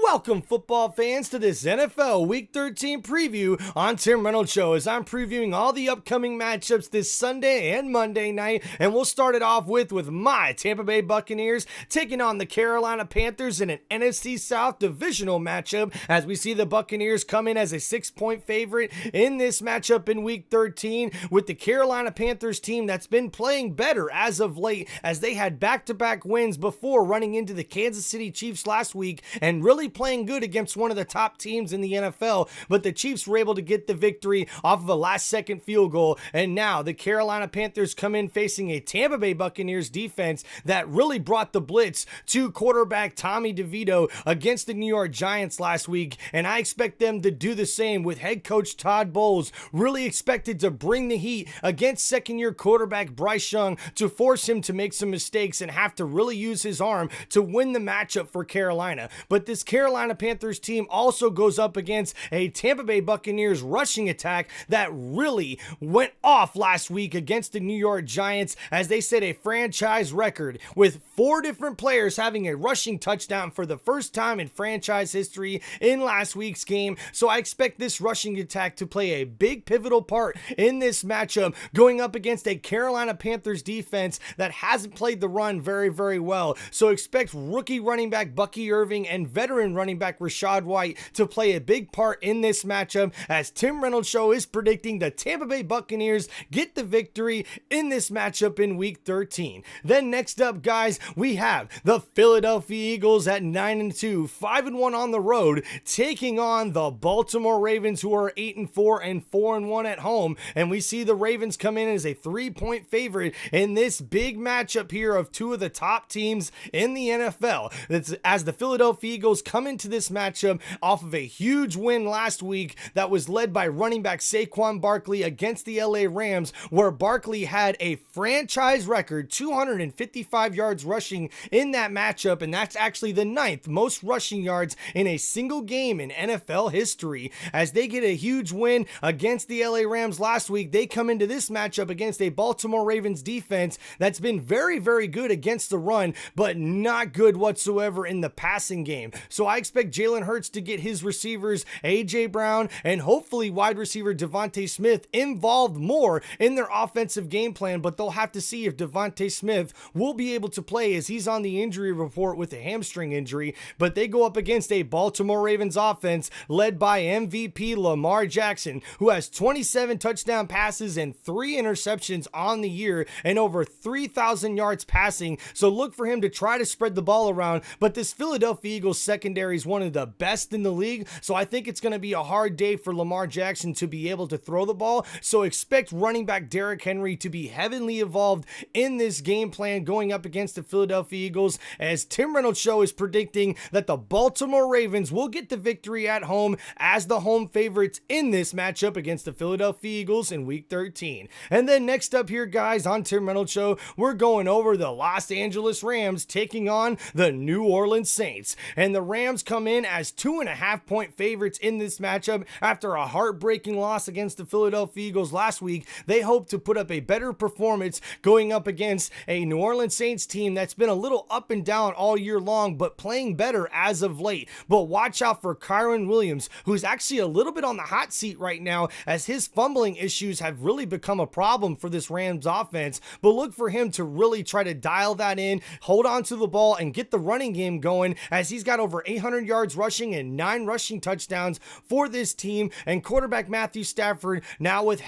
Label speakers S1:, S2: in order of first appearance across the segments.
S1: Welcome, football fans, to this NFL Week 13 preview on Tim Reynolds Show, as I'm previewing all the upcoming matchups this Sunday and Monday night. And we'll start it off with my Tampa Bay Buccaneers taking on the Carolina Panthers in an NFC South divisional matchup, as we see the Buccaneers come in as a 6-point favorite in this matchup in Week 13, with the Carolina Panthers team that's been playing better as of late, as they had back-to-back wins before running into the Kansas City Chiefs last week and really playing good against one of the top teams in the NFL. But the Chiefs were able to get the victory off of a last-second field goal, and now the Carolina Panthers come in facing a Tampa Bay Buccaneers defense that really brought the blitz to quarterback Tommy DeVito against the New York Giants last week, and I expect them to do the same with head coach Todd Bowles really expected to bring the heat against second-year quarterback Bryce Young to force him to make some mistakes and have to really use his arm to win the matchup for Carolina. But this Carolina Panthers team also goes up against a Tampa Bay Buccaneers rushing attack that really went off last week against the New York Giants, as they set a franchise record with 4 different players having a rushing touchdown for the first time in franchise history in last week's game. So I expect this rushing attack to play a big pivotal part in this matchup, going up against a Carolina Panthers defense that hasn't played the run very, very well. So expect rookie running back Bucky Irving and veteran running back Rachaad White to play a big part in this matchup, as Tim Reynolds Show is predicting the Tampa Bay Buccaneers get the victory in this matchup in Week 13. Then next up, guys, we have the Philadelphia Eagles at 9-2, 5-1 on the road, taking on the Baltimore Ravens, who are 8-4 and 4-1 at home. And we see the Ravens come in as a 3-point favorite in this big matchup here of 2 of the top teams in the NFL. That's as the Philadelphia Eagles come into this matchup off of a huge win last week that was led by running back Saquon Barkley against the LA Rams, where Barkley had a franchise record 255 yards rushing in that matchup, and that's actually the 9th most rushing yards in a single game in NFL history. As they get a huge win against the LA Rams last week, they come into this matchup against a Baltimore Ravens defense that's been very, very good against the run, but not good whatsoever in the passing game. So I expect Jalen Hurts to get his receivers, A.J. Brown, and hopefully wide receiver Devontae Smith involved more in their offensive game plan, but they'll have to see if Devontae Smith will be able to play, as he's on the injury report with a hamstring injury. But they go up against a Baltimore Ravens offense led by MVP Lamar Jackson, who has 27 touchdown passes and 3 interceptions on the year and over 3,000 yards passing. So look for him to try to spread the ball around, but this Philadelphia Eagles secondary is one of the best in the league, so I think it's going to be a hard day for Lamar Jackson to be able to throw the ball. So expect running back Derrick Henry to be heavily involved in this game plan going up against the Philadelphia Eagles, as Tim Reynolds Show is predicting that the Baltimore Ravens will get the victory at home as the home favorites in this matchup against the Philadelphia Eagles in Week 13. And then next up here, guys, on Tim Reynolds Show, we're going over the Los Angeles Rams taking on the New Orleans Saints. And the Rams come in as 2.5-point favorites in this matchup after a heartbreaking loss against the Philadelphia Eagles last week. They hope to put up a better performance going up against a New Orleans Saints team that's been a little up and down all year long, but playing better as of late. But watch out for Kyron Williams, who's actually a little bit on the hot seat right now, as his fumbling issues have really become a problem for this Rams offense. But look for him to really try to dial that in, hold on to the ball, and get the running game going, as he's got over 800 yards rushing and 9 rushing touchdowns for this team. And quarterback Matthew Stafford, now with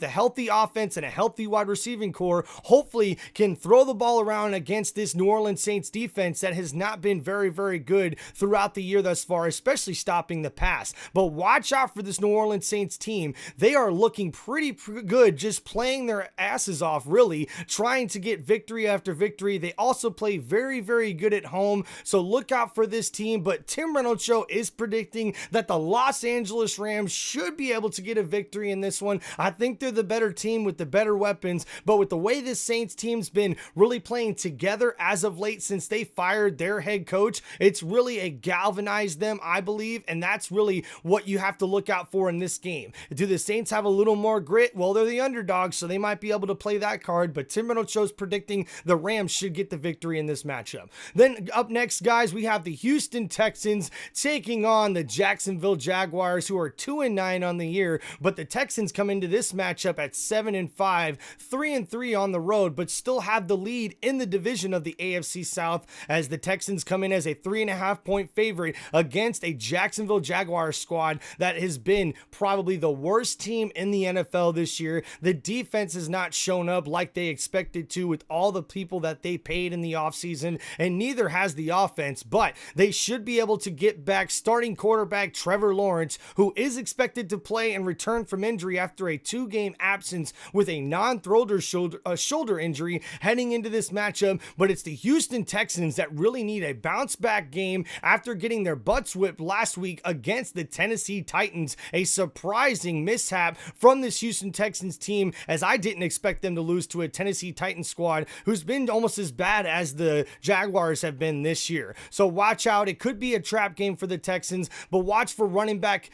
S1: a healthy offense and a healthy wide receiving core, hopefully can throw the ball around against this New Orleans Saints defense that has not been very, very good throughout the year thus far, especially stopping the pass. But watch out for this New Orleans Saints team. They are looking pretty good, just playing their asses off, really trying to get victory after victory. They also play very, very good at home, so look out for this team. But Tim Reynolds Show is predicting that the Los Angeles Rams should be able to get a victory in this one. I think they're the better team with the better weapons, but with the way this Saints team's been really playing together as of late since they fired their head coach, it's really galvanized them, I believe, and that's really what you have to look out for in this game. Do the Saints have a little more grit? Well, they're the underdogs, so they might be able to play that card, but Tim Reynolds Show's predicting the Rams should get the victory in this matchup. Then up next, guys, we have the Houston Texans taking on the Jacksonville Jaguars, who are 2-9 on the year, but the Texans come into this matchup at 7-5, 3-3 on the road, but still have the lead in the division of the AFC South, as the Texans come in as a 3.5-point favorite against a Jacksonville Jaguars squad that has been probably the worst team in the NFL this year. The defense has not shown up like they expected to with all the people that they paid in the offseason, and neither has the offense, but they should be able to get back starting quarterback Trevor Lawrence, who is expected to play and return from injury after a 2-game absence with a shoulder injury heading into this matchup. But it's the Houston Texans that really need a bounce back game after getting their butts whipped last week against the Tennessee Titans. A surprising mishap from this Houston Texans team, as I didn't expect them to lose to a Tennessee Titans squad who's been almost as bad as the Jaguars have been this year. So watch out. It could be a trap game for the Texans, but watch for running back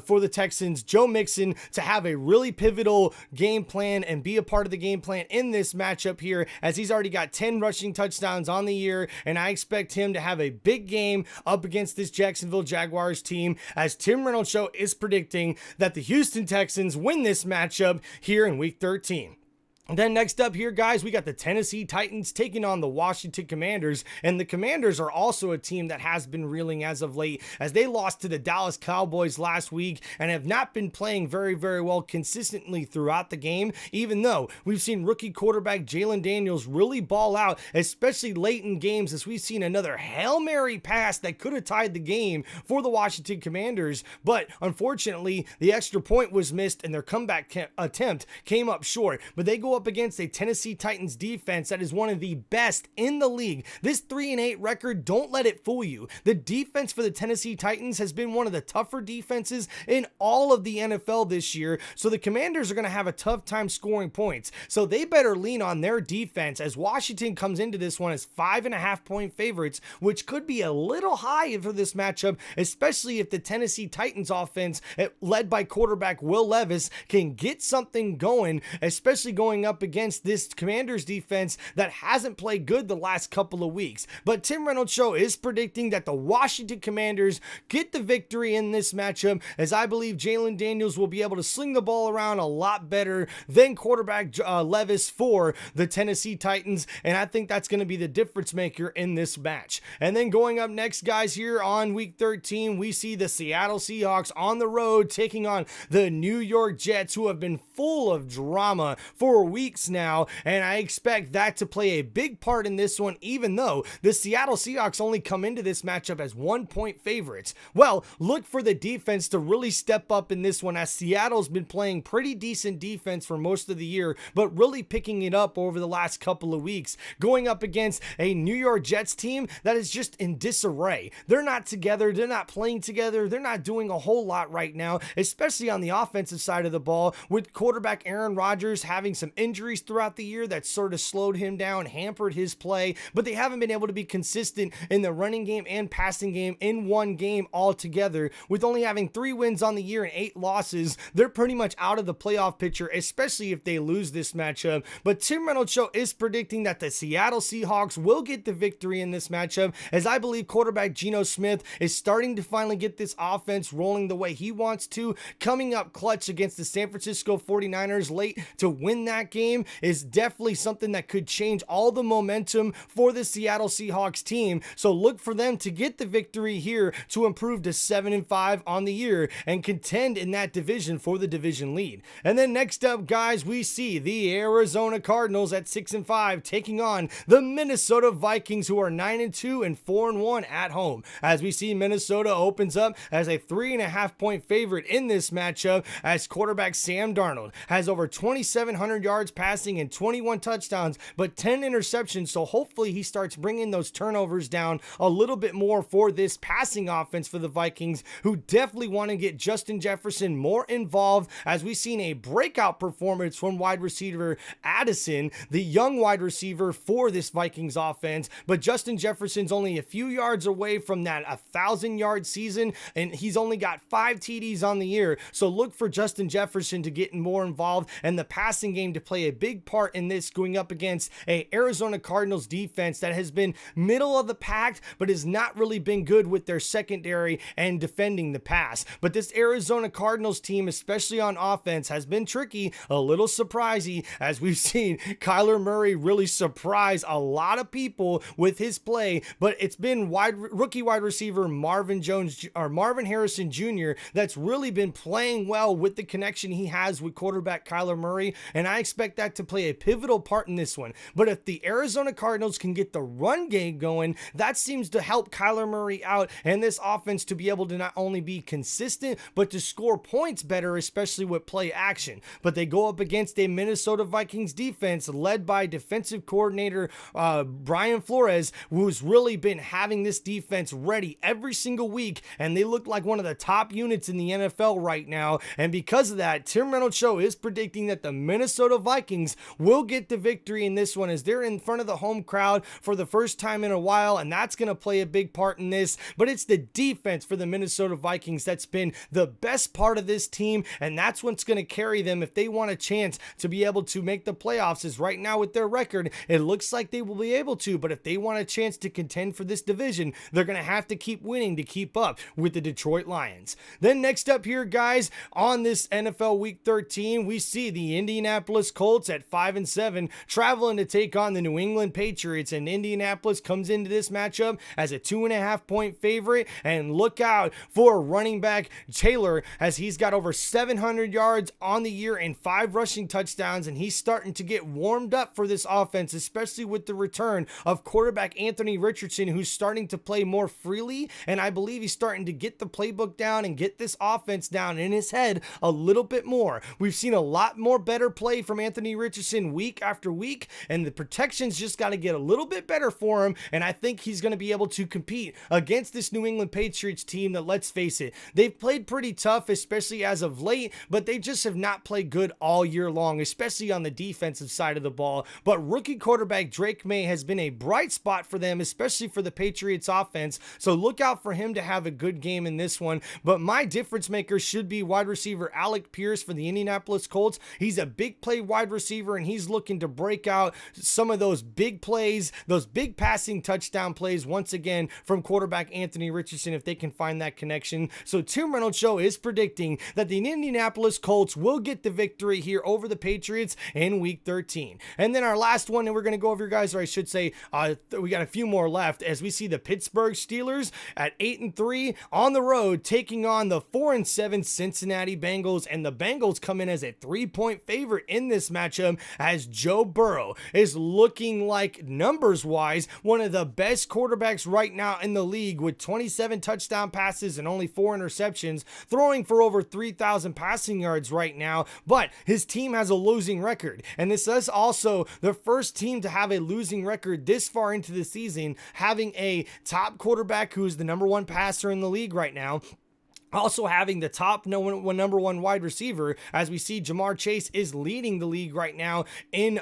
S1: for the Texans, Joe Mixon, to have a really pivotal game plan and be a part of the game plan in this matchup here, as he's already got 10 rushing touchdowns on the year, and I expect him to have a big game up against this Jacksonville Jaguars team, as Tim Reynolds Show is predicting that the Houston Texans win this matchup here in Week 13. And then next up here, guys, we got the Tennessee Titans taking on the Washington Commanders, and the Commanders are also a team that has been reeling as of late, as they lost to the Dallas Cowboys last week and have not been playing very, very well consistently throughout the game, even though we've seen rookie quarterback Jalen Daniels really ball out, especially late in games, as we've seen another Hail Mary pass that could have tied the game for the Washington Commanders, but unfortunately, the extra point was missed and their comeback attempt came up short. But they go up against a Tennessee Titans defense that is one of the best in the league. This 3-8 record, don't let it fool you. The defense for the Tennessee Titans has been one of the tougher defenses in all of the NFL this year, so the Commanders are going to have a tough time scoring points. So they better lean on their defense, as Washington comes into this one as 5.5-point favorites, which could be a little high for this matchup, especially if the Tennessee Titans offense, led by quarterback Will Levis, can get something going, especially going up against this Commanders defense that hasn't played good the last couple of weeks. But Tim Reynolds Show is predicting that the Washington Commanders get the victory in this matchup, as I believe Jalen Daniels will be able to sling the ball around a lot better than quarterback Levis for the Tennessee Titans, and I think that's going to be the difference maker in this match. And then going up next, guys, here on Week 13, we see the Seattle Seahawks on the road taking on the New York Jets, who have been full of drama for weeks now, and I expect that to play a big part in this one, even though the Seattle Seahawks only come into this matchup as 1-point favorites. Well, look for the defense to really step up in this one, as Seattle's been playing pretty decent defense for most of the year, but really picking it up over the last couple of weeks, going up against a New York Jets team that is just in disarray. They're not together, they're not playing together, they're not doing a whole lot right now, especially on the offensive side of the ball, with quarterback Aaron Rodgers having some injuries throughout the year that sort of slowed him down, hampered his play, but they haven't been able to be consistent in the running game and passing game in one game altogether. With only having 3 wins on the year and 8 losses, they're pretty much out of the playoff picture, especially if they lose this matchup. But Tim Reynolds Show is predicting that the Seattle Seahawks will get the victory in this matchup, as I believe quarterback Geno Smith is starting to finally get this offense rolling the way he wants to, coming up clutch against the San Francisco 49ers late to win that game is definitely something that could change all the momentum for the Seattle Seahawks team. So look for them to get the victory here to improve to 7-5 on the year and contend in that division for the division lead. And then next up, guys, we see the Arizona Cardinals at 6-5 taking on the Minnesota Vikings, who are 9-2 and 4-1 at home. As we see, Minnesota opens up as a 3.5-point favorite in this matchup, as quarterback Sam Darnold has over 2,700 yards passing and 21 touchdowns, but 10 interceptions. So hopefully he starts bringing those turnovers down a little bit more for this passing offense for the Vikings, who definitely want to get Justin Jefferson more involved, as we've seen a breakout performance from wide receiver Addison, the young wide receiver for this Vikings offense. But Justin Jefferson's only a few yards away from that 1,000-yard season, and he's only got 5 TDs on the year. So look for Justin Jefferson to get more involved and the passing game to play a big part in this going up against a Arizona Cardinals defense that has been middle of the pack, but has not really been good with their secondary and defending the pass. But this Arizona Cardinals team, especially on offense, has been tricky, a little surprising, as we've seen Kyler Murray really surprise a lot of people with his play. But it's been rookie wide receiver Marvin Harrison Jr. that's really been playing well with the connection he has with quarterback Kyler Murray, and I expect that to play a pivotal part in this one. But if the Arizona Cardinals can get the run game going, that seems to help Kyler Murray out and this offense to be able to not only be consistent, but to score points better, especially with play action. But they go up against a Minnesota Vikings defense led by defensive coordinator Brian Flores, who's really been having this defense ready every single week, and they look like one of the top units in the NFL right now. And because of that, Tim Reynolds Show is predicting that the Minnesota Vikings will get the victory in this one, as they're in front of the home crowd for the first time in a while, and that's going to play a big part in this. But it's the defense for the Minnesota Vikings that's been the best part of this team, and that's what's going to carry them if they want a chance to be able to make the playoffs. As right now with their record, it looks like they will be able to, but if they want a chance to contend for this division, they're going to have to keep winning to keep up with the Detroit Lions. Then next up here, guys, on this NFL Week 13, we see the Indianapolis Colts at 5-7 traveling to take on the New England Patriots, and Indianapolis comes into this matchup as a 2.5-point favorite. And look out for running back Taylor, as he's got over 700 yards on the year and 5 rushing touchdowns, and he's starting to get warmed up for this offense, especially with the return of quarterback Anthony Richardson, who's starting to play more freely, and I believe he's starting to get the playbook down and get this offense down in his head a little bit more. We've seen a lot more better play from Anthony Richardson week after week, and the protection's just got to get a little bit better for him, and I think he's going to be able to compete against this New England Patriots team that, let's face it, they've played pretty tough, especially as of late, but they just have not played good all year long, especially on the defensive side of the ball. But rookie quarterback Drake May has been a bright spot for them, especially for the Patriots offense, so look out for him to have a good game in this one. But my difference maker should be wide receiver Alec Pierce for the Indianapolis Colts. He's a big play wide receiver, and he's looking to break out some of those big plays, those big passing touchdown plays once again from quarterback Anthony Richardson, if they can find that connection. So Tim Reynolds Show is predicting that the Indianapolis Colts will get the victory here over the Patriots in Week 13. And then our last one, and we're going to go over, guys, or I should say we got a few more left, as we see the Pittsburgh Steelers at 8-3 on the road taking on the 4-7 Cincinnati Bengals, and the Bengals come in as a 3-point favorite in this matchup, as Joe Burrow is looking like, numbers wise, one of the best quarterbacks right now in the league, with 27 touchdown passes and only 4 interceptions, throwing for over 3,000 passing yards right now. But his team has a losing record, and this is also the first team to have a losing record this far into the season, having a top quarterback who is the number 1 passer in the league right now, also having the top number 1 wide receiver, as we see Jamar Chase is leading the league right now in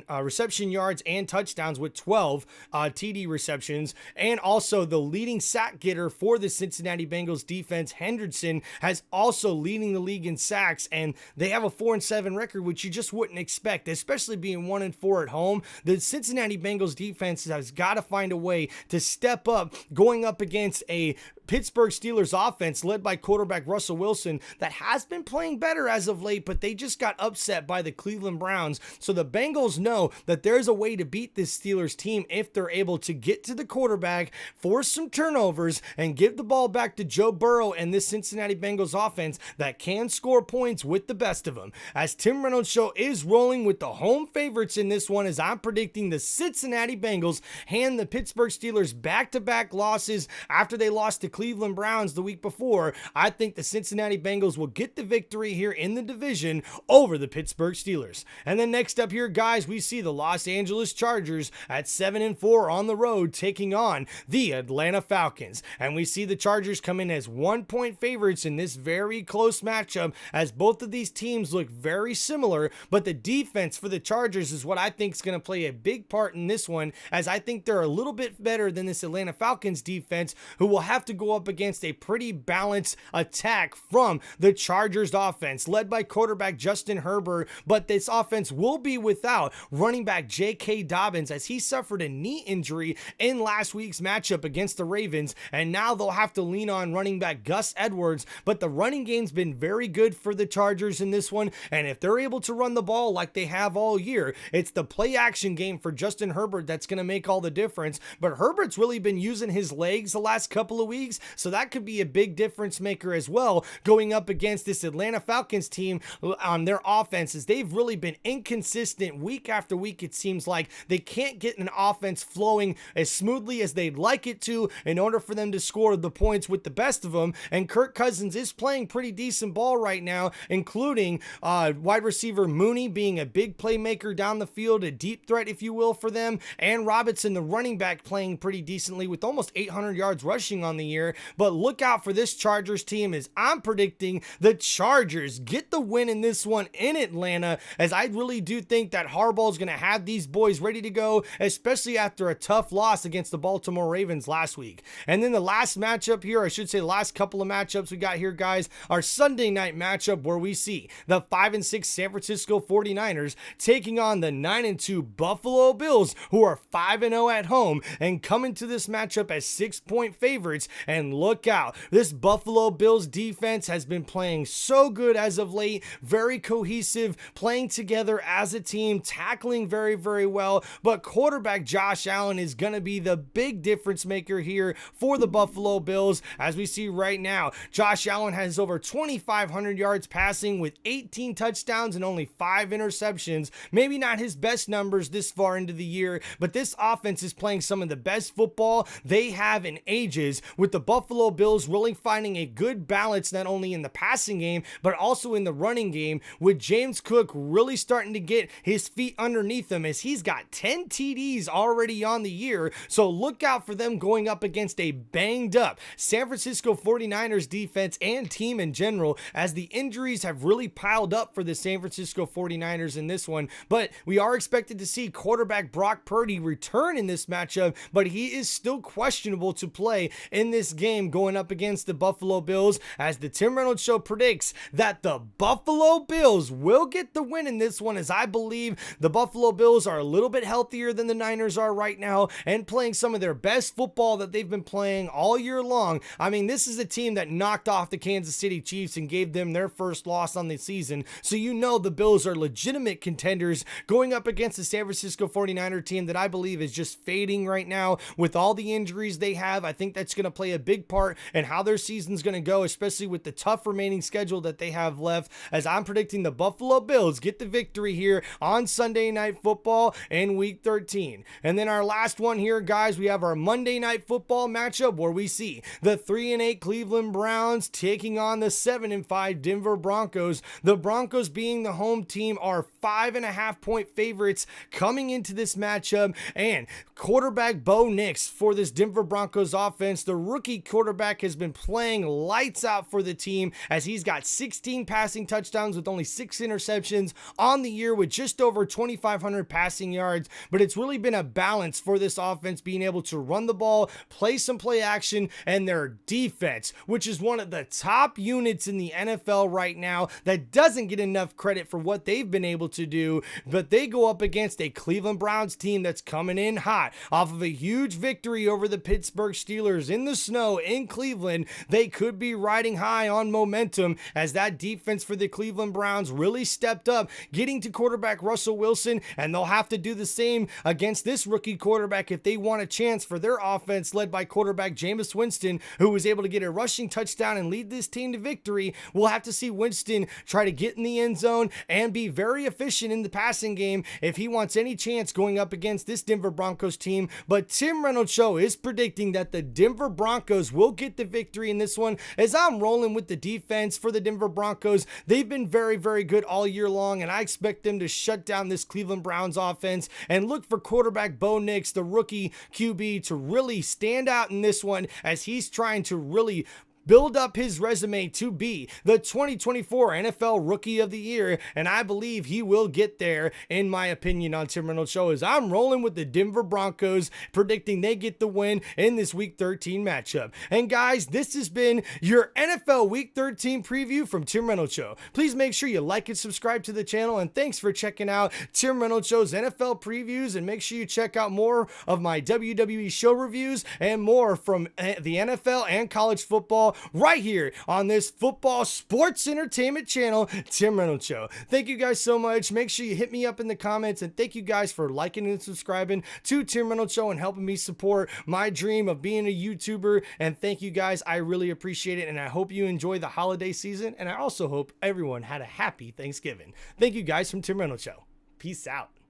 S1: reception yards and touchdowns with 12 TD receptions, and also the leading sack getter for the Cincinnati Bengals defense, Henderson, has also leading the league in sacks, and they have a 4-7 record, which you just wouldn't expect, especially being 1-4 at home. The Cincinnati Bengals defense has got to find a way to step up going up against a Pittsburgh Steelers offense led by quarterback Russell Wilson that has been playing better as of late, but they just got upset by the Cleveland Browns. So the Bengals know that there's a way to beat this Steelers team if they're able to get to the quarterback, force some turnovers, and give the ball back to Joe Burrow and this Cincinnati Bengals offense that can score points with the best of them. As Tim Reynolds Show is rolling with the home favorites in this one, as I'm predicting the Cincinnati Bengals hand the Pittsburgh Steelers back-to-back losses after they lost to Cleveland Browns the week before. I think the Cincinnati Bengals will get the victory here in the division over the Pittsburgh Steelers. And then next up here, guys, we see the Los Angeles Chargers at 7-4 on the road taking on the Atlanta Falcons. And we see the Chargers come in as 1-point favorites in this very close matchup, as both of these teams look very similar, but the defense for the Chargers is what I think is going to play a big part in this one, as I think they're a little bit better than this Atlanta Falcons defense, who will have to go up against a pretty balanced attack from the Chargers offense, led by quarterback Justin Herbert, but this offense will be without running back J.K. Dobbins as he suffered a knee injury in last week's matchup against the Ravens, and now they'll have to lean on running back Gus Edwards, but the running game's been very good for the Chargers in this one, and if they're able to run the ball like they have all year, it's the play action game for Justin Herbert that's going to make all the difference. But Herbert's really been using his legs the last couple of weeks, so that could be a big difference maker as well going up against this Atlanta Falcons team on their offenses. They've really been inconsistent week after week. It seems like they can't get an offense flowing as smoothly as they'd like it to in order for them to score the points with the best of them, and Kirk Cousins is playing pretty decent ball right now, including wide receiver Mooney being a big playmaker down the field, a deep threat if you will for them, and Robinson the running back playing pretty decently with almost 800 yards rushing on the year. But look out for this Chargers team, as I'm predicting the Chargers get the win in this one in Atlanta, as I really do think that Harbaugh's going to have these boys ready to go, especially after a tough loss against the Baltimore Ravens last week. And then the last matchup here, I should say the last couple of matchups we got here, guys, our Sunday night matchup where we see the 5-6 San Francisco 49ers taking on the 9-2 Buffalo Bills, who are 5-0 at home and coming to this matchup as 6-point favorites. And look out, this Buffalo Bills defense has been playing so good as of late, very cohesive, playing together as a team, tackling very, very well. But quarterback Josh Allen is going to be the big difference maker here for the Buffalo Bills. As we see right now, Josh Allen has over 2,500 yards passing with 18 touchdowns and only 5 interceptions. Maybe not his best numbers this far into the year, but this offense is playing some of the best football they have in ages, with the Buffalo Bills really finding a good balance not only in the passing game but also in the running game, with James Cook really starting to get his feet underneath him as he's got 10 TDs already on the year. So look out for them going up against a banged up San Francisco 49ers defense and team in general, as the injuries have really piled up for the San Francisco 49ers in this one. But we are expected to see quarterback Brock Purdy return in this matchup, but he is still questionable to play in this game going up against the Buffalo Bills, as the Tim Reynolds Show predicts that the Buffalo Bills will get the win in this one, as I believe the Buffalo Bills are a little bit healthier than the Niners are right now and playing some of their best football that they've been playing all year long. I mean, this is a team that knocked off the Kansas City Chiefs and gave them their first loss on the season, so you know the Bills are legitimate contenders going up against the San Francisco 49er team that I believe is just fading right now with all the injuries they have. I think that's going to play a big part in how their season's going to go, especially with the tough remaining schedule that they have left, as I'm predicting the Buffalo Bills get the victory here on Sunday Night Football in Week 13. And then our last one here, guys, we have our Monday Night Football matchup where we see the 3-8 Cleveland Browns taking on the 7-5 Denver Broncos. The Broncos, being the home team, are 5.5-point favorites coming into this matchup, and quarterback Bo Nix for this Denver Broncos offense, the rookie quarterback, has been playing lights out for the team, as he's got 16 passing touchdowns with only 6 interceptions on the year with just over 2,500 passing yards. But it's really been a balance for this offense, being able to run the ball, play some play action, and their defense, which is one of the top units in the NFL right now that doesn't get enough credit for what they've been able to do. But they go up against a Cleveland Browns team that's coming in hot off of a huge victory over the Pittsburgh Steelers in the snow in Cleveland. They could be riding high on momentum, as that defense for the Cleveland Browns really stepped up, getting to quarterback Russell Wilson, and they'll have to do the same against this rookie quarterback if they want a chance for their offense led by quarterback Jameis Winston, who was able to get a rushing touchdown and lead this team to victory. We'll have to see Winston try to get in the end zone and be very efficient in the passing game if he wants any chance going up against this Denver Broncos team. But Tim Reynolds Show is predicting that the Denver Broncos will get the victory in this one, as I'm rolling with the defense for the Denver Broncos. They've been very, very good all year long, and I expect them to shut down this Cleveland Browns offense, and look for quarterback Bo Nix, the rookie QB, to really stand out in this one, as he's trying to really build up his resume to be the 2024 NFL Rookie of the Year, and I believe he will get there, in my opinion, on Tim Reynolds Show, as I'm rolling with the Denver Broncos, predicting they get the win in this Week 13 matchup. And guys, this has been your NFL Week 13 preview from Tim Reynolds Show. Please make sure you like and subscribe to the channel, and thanks for checking out Tim Reynolds Show's NFL previews, and make sure you check out more of my WWE show reviews and more from the NFL and college football right here on this football sports entertainment channel, Tim Reynolds Show. Thank you guys so much. Make sure you hit me up in the comments, and thank you guys for liking and subscribing to Tim Reynolds Show and helping me support my dream of being a YouTuber. And thank you guys. I really appreciate it, and I hope you enjoy the holiday season, and I also hope everyone had a happy Thanksgiving. Thank you guys from Tim Reynolds Show. Peace out.